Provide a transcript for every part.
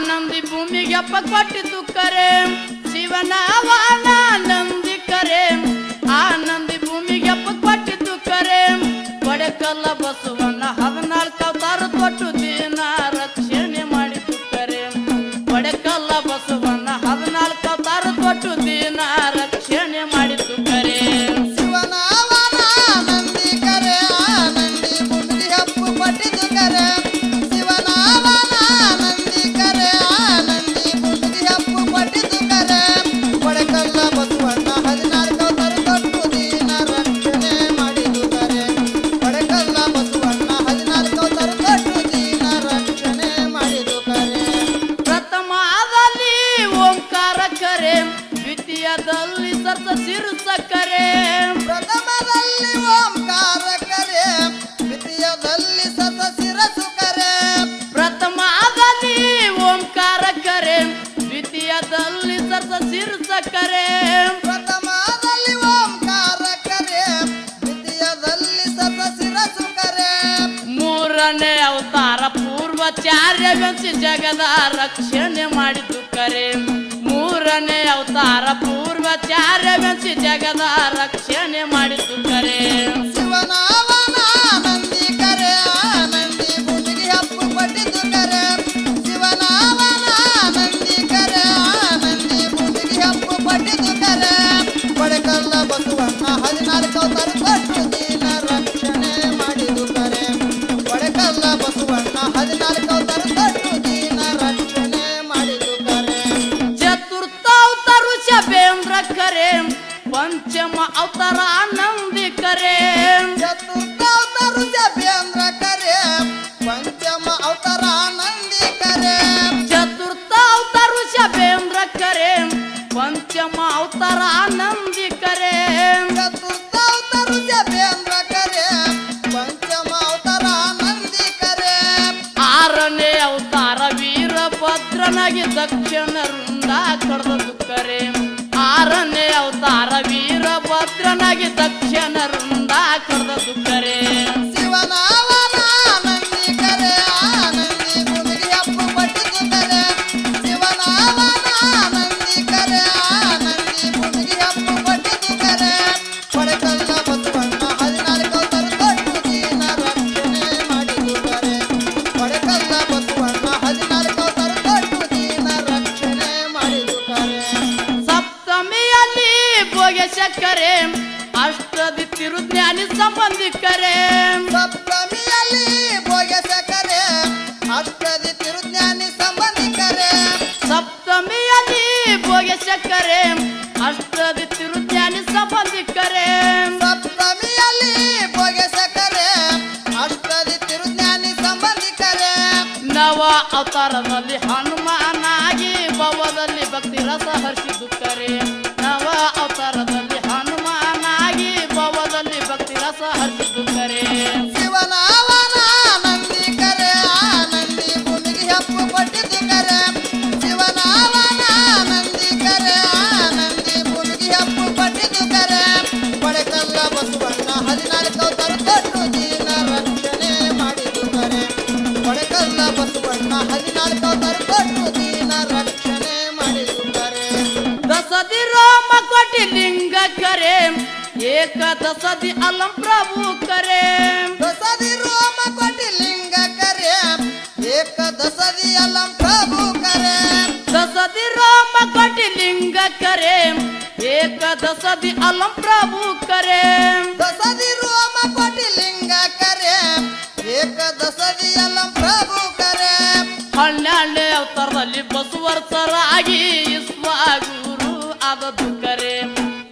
ನಂದಿ ಭೂಮಿಗೆ ಅಪ್ಪ ಕೊಟ್ಟಿದ್ದು ಕರೆ ಶಿವನ ವಾನ ನಂದಿ ಕರೆ ಆ ನಂದಿ ಭೂಮಿಗೆ ಅಪ್ಪ ಕೊಟ್ಟಿದ್ದು ಕರೆ ಕೊಡೆಕಲ್ಲ ಬಸವಣ್ಣ 14 ಅವತಾರ ತೊಟ್ಟು ದಿನ ರಕ್ಷಣೆ ಮಾಡಿದ್ದು ಕರೆ ಕೊಡೆಕಲ್ಲ ಬಸವಣ್ಣ 14 ಅವತಾರ ತೊಟ್ಟು ದಿನ ರಕ್ಷಣೆ ಮಾಡಿದ್ದು ಕರೆ ಶಿವನ ವಾನ ನಂದಿ ಕರೆ ನಂದಿ ಭೂಮಿಗೆ ಅಪ್ಪ ಕೊಟ್ಟಿದ್ದು ಕರೆ ಶಿವನ ವಾನ ನಂದಿ ಕರೆ ನಂದಿ ಭೂಮಿಗೆ ಅಪ್ಪ ಕೊಟ್ಟಿದ್ದು ಕರೆ ಕೊಡೆಕಲ್ಲ ಬಸವಣ್ಣ 14 ಅವತಾರ ತೊಟ್ಟು ದಿನ ರಕ್ಷಣೆ ಮಾಡಿದ್ದು ಕರೆ ಕೊಡೆಕಲ್ಲ ಬಸವಣ್ಣ 14 ಅವತಾರ ತೊಟ್ಟು ದಿನ ರಕ್ಷಣೆ ಮಾಡಿದ್ದು ಕರೆ ಪ್ರಥಮದಲ್ಲಿ ಓಂಕಾರ ಕರೆ ದ್ವಿತೀಯದಲ್ಲಿ ಸರ್ಸ ಶಿರಸ ಕರೆ ಪ್ರಥಮದಲ್ಲಿ ಓಂಕಾರ ಕರೆ ದ್ವಿತೀಯದಲ್ಲಿ ಸತ ಶಿರಸು ಕರೆ ಪ್ರಥಮದಲ್ಲಿ ಓಂಕಾರ ಕರೆ ದ್ವಿತೀಯದಲ್ಲಿ ಸರ್ಸ ಶಿರಸ ಕರೆ ಪ್ರಥಮದಲ್ಲಿ ಓಂಕಾರ ಕರೆ ದ್ವಿತೀಯದಲ್ಲಿ ಸತ ಶಿರಸು ಕರೆ ಮೂರನೇ ಅವತಾರ ಪೂರ್ವಚಾರ್ಯವೆನಿಸಿ ಜಗದ ರಕ್ಷಣೆ ಮಾಡಿದ್ದು ಕರೆ ಮೂರನೇ ಅವತಾರ ಪೂರ್ವಚಾರ್ಯವೆನಿಸಿ ಜಗದ ರಕ್ಷಣೆ ಮಾಡಿದ್ದು ಕರೆ ಶಿವನ ವಾನ ನಂದಿ ಕರೆ ನಂದಿ ಭೂಮಿಗೆ ಅಪ್ಪು ಕೊಟ್ಟಿದ್ದು ಕರೆ ಶಿವನ ವಾನ ನಂದಿ ಕರೆ ನಂದಿ ಭೂಮಿಗೆ ಅಪ್ಪು ಕೊಟ್ಟಿದ್ದು ಕರೆ ಕೊಡೆಕಲ್ಲ ಬಸವಣ್ಣ 14 ಅವತಾರ ಕೊಟ್ಟು ದಿನ ರಕ್ಷಣೆ ಮಾಡಿದ್ದು ಕರೆ ಕೊಡೆಕಲ್ಲ ಬಸವಣ್ಣ 14 ಅವತಾರ ಕೊಟ್ಟು ದಿನ ರಕ್ಷಣೆ ಮಾಡಿದ್ದು ಕರೆ ಚತುರ್ಥ ಅವತಾರ ಶಬೇಂದ್ರ ಕರೆ ಪಂಚಮ ಅವತಾರ ನಂದಿ ಕರೆ ಚತುರ್ಥ ಅವತಾರ ಶಬೇಂದ್ರ ಕರೆ ಪಂಚಮ ಅವತಾರ ನಂದಿ ಕರೆ ಚತುರ್ಥ ಅವತಾರ ಶಬೇಂದ್ರ ಕರೆ ಪಂಚಮ ಅವತಾರ ನಂದಿ ಕರೆ ಚತುರ್ಥ ಅವತಾರ ಶಬೇಂದ್ರ ಕರೆ ಪಂಚಮ ಅವತಾರ ನಂದಿ ಕರೆ ಆರನೇ ಅವತಾರ ವೀರಭದ್ರನಾಗಿ ದಕ್ಷಿಣ ವೃಂದ ಕಡ್ದದ್ದು ಕರೆ ಆರನೇ ಅವತಾರ ವೀರಭದ್ರನಾಗಿ ದಕ್ಷಿಣ ವೃಂದ ಕಡ್ದದ್ದು ಕರೆ ಶಿವನ ವಾನ ನಂದಿ ಕರೆ ನಂದಿ ಭೂಮಿಗೆ ಅಪ್ಪು ಕೊಟ್ಟಿದ್ದು ಕರೆ ಶಿವನ ವಾನ ನಂದಿ ಕರೆ ನಂದಿ ಭೂಮಿಗೆ ಅಪ್ಪು ಕೊಟ್ಟಿದ್ದು ಕರೆ ಕೊಡೆಕಲ್ಲ ಬಸವಣ್ಣ 14 ಅವತಾರ ಕೊಟ್ಟು ದಿನ ರಕ್ಷಣೆ ಮಾಡಿದ್ದು ಕರೆ ಕೊಡೆಕಲ್ಲ ಬಸವಣ್ಣ 14 ಅವತಾರ ಕೊಟ್ಟು ದಿನ ರಕ್ಷಣೆ ಮಾಡಿದ್ದು ಕರೆ ಸಪ್ತಮಿಯಲ್ಲಿ ಭೋಗೇಶ ಕರೆ ಅಷ್ಟದಿ ತಿರುಜ್ಞಾನಿ ಸಂಬಂಧಿಕರೆ ಸಪ್ತಮಿಯಲ್ಲಿ ಭೋಗೇಶ ಕರೆ ಅಷ್ಟದಿ ತಿರುಜ್ಞಾನಿ ಸಂಬಂಧಿಕರೆ ಸಪ್ತಮಿಯಲ್ಲಿ ಭೋಗೇಶ ಕರೆ ಅಷ್ಟದಿ ತಿರುಜ್ಞಾನಿ ಸಂಬಂಧಿಕರೆ ಸಪ್ತಮಿಯಲ್ಲಿ ಭೋಗೇಶ ಕರೆ ಅಷ್ಟದಿ ತಿರುಜ್ಞಾನಿ ಸಂಬಂಧಿಕರೆ ನವ ಅವತಾರದಲ್ಲಿ ಹನುಮಾನಾಗಿ ಭವದಲ್ಲಿ ಭಕ್ತಿ ರಸ ಹರ್ಷಿದ್ದು ಕರೆ ನವ ಅವತಾರದಲ್ಲಿ ಹನುಮಾನಾಗಿ ಭವದಲ್ಲಿ ಭಕ್ತಿ ರಸ ಹರ್ಷಿದ್ದು ಕರೆ ಶಿವನ ವಾನ ನಂದಿ ಕರೆ ನಂದಿ ಭೂಮಿಗೆ ಅಪ್ಪು ಕೊಟ್ಟಿದ್ದು ಕರೆ ಶಿವನ ವಾನ ನಂದಿ ಕರೆ ನಂದಿ ಭೂಮಿಗೆ ಅಪ್ಪು ಕೊಟ್ಟಿದ್ದು ಕರೆ ಕೊಡೆಕಲ್ಲ ಬಸವಣ್ಣ 14 ಅವತಾರ ಕೊಟ್ಟು ದಿನ ರಕ್ಷಣೆ ಮಾಡಿದ್ದು ಕರೆ ಕೊಡೆಕಲ್ಲ ಬಸವಣ್ಣ 14 ಅವತಾರ ಕೊಟ್ಟು ದಿನ ರಕ್ಷಣೆ ಮಾಡಿದ್ದು ಕರೆ ದಸದಿ ರಾಮ ಕೋಟಿ ಲಿಂಗ ಕರೆ ಏಕದಸದಿ ಅಲಂ ಪ್ರಭು ಕರೆ ದಸದಿ ರೋಮ ಕೋಟಿ ಲಿಂಗ ಕರೆ ಏಕದಸದಿ ಅಲಂ ಪ್ರಭು ಕರೆ ದಸದಿ ರಾಮ ಕೋಟಿ ಲಿಂಗ ಕರೆ ಏಕದಸದಿ ಅಲಂ ಪ್ರಭು ಕರೆ ದಸದಿ ರೋಮ ಕೋಟಿ ಲಿಂಗ ಕರೆ ಏಕದಸದಿ ಅಲಂ ಪ್ರಭು ಕರೆ 12ನೇ ಅವತಾರದಲ್ಲಿ ಬಸವರ್ಸರಾಗಿ ಇಸ್ವಾಗುರು ಆದದ್ದು ಕರೆ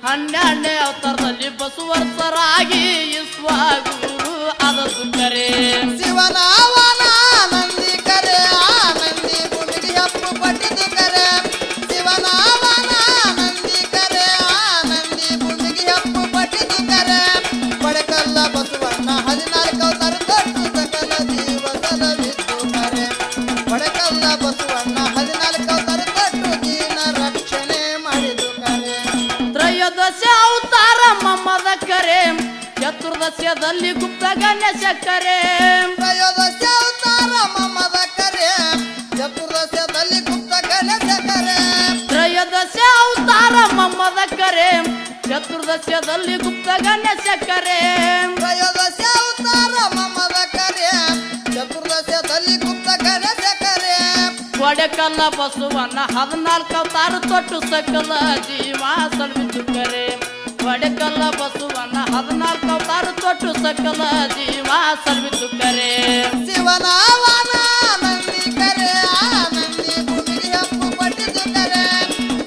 12ನೇ ಅವತಾರದಲ್ಲಿ ಬಸವರ್ಸರಾಗಿ ಇಸ್ವಾಗುರು ಆದದ್ದು ಕರೆ ಶಿವನ ವಾನ ನಂದಿ ಕರೆ ನಂದಿ ಭೂಮಿಗೆ ಅಪ್ಪು ಕೊಟ್ಟಿದ್ದು ಕರೆ ಶಿವನ ವಾನ ನಂದಿ ಕರೆ ನಂದಿ ಭೂಮಿಗೆ ಅಪ್ಪು ಕೊಟ್ಟಿದ್ದು ಕರೆ ಕೊಡೆಕಲ್ಲ ಬಸವಣ್ಣ 14 ಅವತಾರ ಕೊಟ್ಟು ಸಕಲ ಜೀವ ಸಲವಿದ್ದು ಕರೆ ಕೊಡೆಕಲ್ಲ ಬಸವಣ್ಣ 14 ಅವತಾರ ಕೊಟ್ಟು ದಿನ ರಕ್ಷಣೆ ಮಾಡಿದ್ದು ಕರೆ ತ್ರಯೋದಶ ಅವತಾರ ಮಮ್ಮದ ಕರೆ ಚತುರ್ದಶದಲ್ಲಿ ಗುಪ್ತ ಗಣೇಶ ಕರೆ ತ್ರಯೋದಶ ಅವತಾರ ಮಮದ ಕರೆ ಚತುರ್ದಶದಲ್ಲಿ ಕರೆ ಚತುರ್ದಶದಲ್ಲಿ ಗುಪ್ತ ಗಣೇಶ ಕರೆ ತ್ರಯೋದಶ ಅವತಾರ ಮಮ್ಮದ ಕರೆ ಚತುರ್ದಶದಲ್ಲಿ ಗುಪ್ತ ಗಣೇಶ ಕರೆ ಒಡೆಕಲ್ಲ ಬಸವಣ್ಣ 14 ಅವತಾರ ತೊಟ್ಟು ಸಕಲ ಜೀವ ಸಲ್ವಿತು ಕರೆ ಒಡೆಕಲ್ಲ ಬಸವಣ್ಣ 14 ಅವತಾರ ತೊಟ್ಟು ಸಕಲ ಜೀವ ಸಲ್ವಿತು ಕರೆ ಶಿವನಾವನ ನಂದಿ ಕರೆ ನಂದಿ ಭೂಮಿಗೆ ಹಪ್ಪು ಪಟ್ಟಿದ್ದು ಕರೆ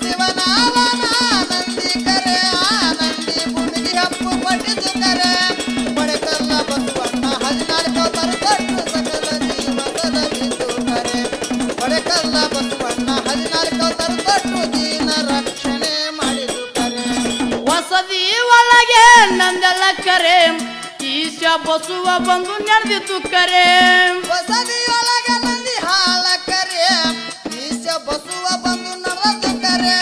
ಶಿವನಾವನ ನಂದಿ ಕರೆ ನಂದಿ ಭೂಮಿಗೆ ಹಪ್ಪು ಪಟ್ಟಿದ್ದು ಕರೆ ಒಡೆಕಲ್ಲ ಬಸವಣ್ಣ 14 ಅವತಾರ ತೊಟ್ಟು ಸಕಲ ಜೀವ ಸಲಹಿತು ಕರೆ ಒಡೆಕಲ್ಲ ಬಸವಣ್ಣ 14 ಅವತಾರ ತೊಟ್ಟು ದೀನ ರಕ್ಷಣೆ ಮಾಡಿದು ಕರೆ ವಸತಿ ಒಳಗೆ ನಂದೆಲ್ಲ ಕರೆ ಈಶ ಬಸುವ ಬಂದು ನಡೆದಿತ್ತು ಕರೆ ಹೊಸದಿಯೊಳಗ ನಂದಿ ಹಾಳ ಕರೆ ಈಶ ಬಸುವ ಬಂದು ನಡೆದು ಕರೆ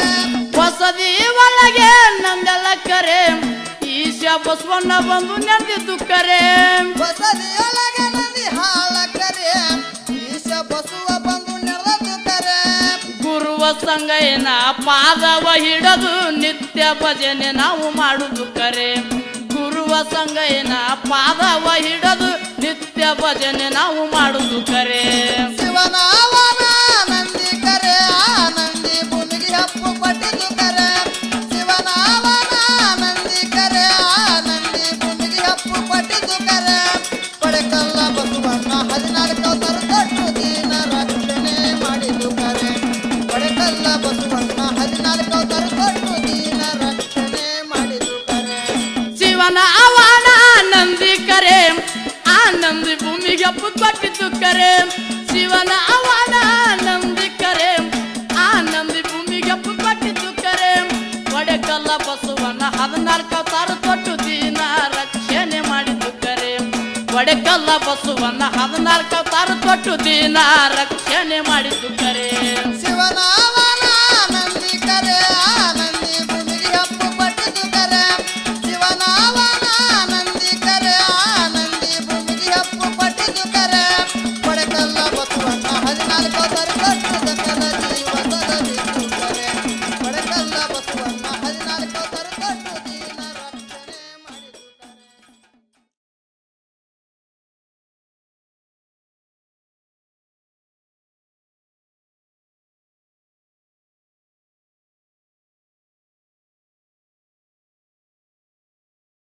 ವಸತಿ ಒಳಗೆ ನಂದೆಲ್ಲ ಕರೆ ಈಶ ಬಸವಣ್ಣ ಬಂದು ನಡೆದಿತ್ತು ಕರೆ ಹೊಸದಿಯೊಳಗ ನಂದಿ ಹಾಳ ಕರೆ ಈಶ ಬಸುವ ಬಂದು ನಡೆದು ಕರೆ ಗುರುವ ಸಂಗಯ್ಯನ ಪಾದವ ಹಿಡದು ನಿತ್ಯ ಭಜನೆ ನಾವು ಮಾಡುದು ಕರೆ ಗುರುವ ಸಂಗಯ್ಯನ ಪಾದವ ಹಿಡದು ನಿತ್ಯ ಭಜನೆ ನಾವು ಮಾಡುದು ಕರೆ ಶಿವನಾವನ ನಂದಿ ಕರೆ ನಂದಿ ಭೂಮಿಗೆ ಹಪ್ಪು ಪಟ್ಟಿದ್ದು ಕರೆ ಶಿವನಾವನ ನಂದಿ ಕರೆ ನಂದಿ ಭೂಮಿಗೆ ಹಪ್ಪು ಪಟ್ಟಿದ್ದು ಕರೆ ಕೊಡೆಕಲ್ಲ ಬಸವಣ್ಣ 14 ಅವತಾರ ತೊಟ್ಟು ದೀನ ರಕ್ಷಣೆ ಮಾಡಿದು ಕರೆ ಕೊಡೆಕಲ್ಲ ಬಸವಣ್ಣ 14 ಅವತಾರ ತೊಟ್ಟು ದೀನ ರಕ್ಷಣೆ ಮಾಡಿದು ಕರೆ ಶಿವನ ಅವನ ನಂದಿ ಕರೆ ಆ ನಂದಿ ಭೂಮಿಗೆ ಅಪ್ಪು ಕೊಟ್ಟಿದ್ದು ಕರೆ ಶಿವನ ಅವನ ನಂದಿ ಕರೆ ಆ ನಂದಿ ಭೂಮಿಗೆ ಅಪ್ಪು ಕೊಟ್ಟಿದ್ದು ಕರೆ ಒಡೆಕಲ್ಲ ಬಸವಣ್ಣ 14 ಅವತಾರ ತೊಟ್ಟು ದೀನ ರಕ್ಷಣೆ ಮಾಡಿದ್ದು ಕರೆ ಒಡೆಕಲ್ಲ ಬಸವಣ್ಣ 14 ಅವತಾರ ತೊಟ್ಟು ದೀನ ರಕ್ಷಣೆ ಮಾಡಿದ್ದು ಕರೆ ಶಿವನಾವನ ನಂದಿ ಕರೆ ನಂದಿ ಭೂಮಿಗೆ ಹಪ್ಪು ಪಟ್ಟಿದ್ದು ಕರೆ ಶಿವನಾವನ ನಂದಿ ಕರೆ ನಂದಿ ಭೂಮಿಗೆ ಹಪ್ಪು ಪಟ್ಟಿದ್ದು ಕರೆ ಕೊಡೆಕಲ್ಲ ಬಸವಣ್ಣ 14 ಅವತಾರ ತೊಟ್ಟು ಸಕಲ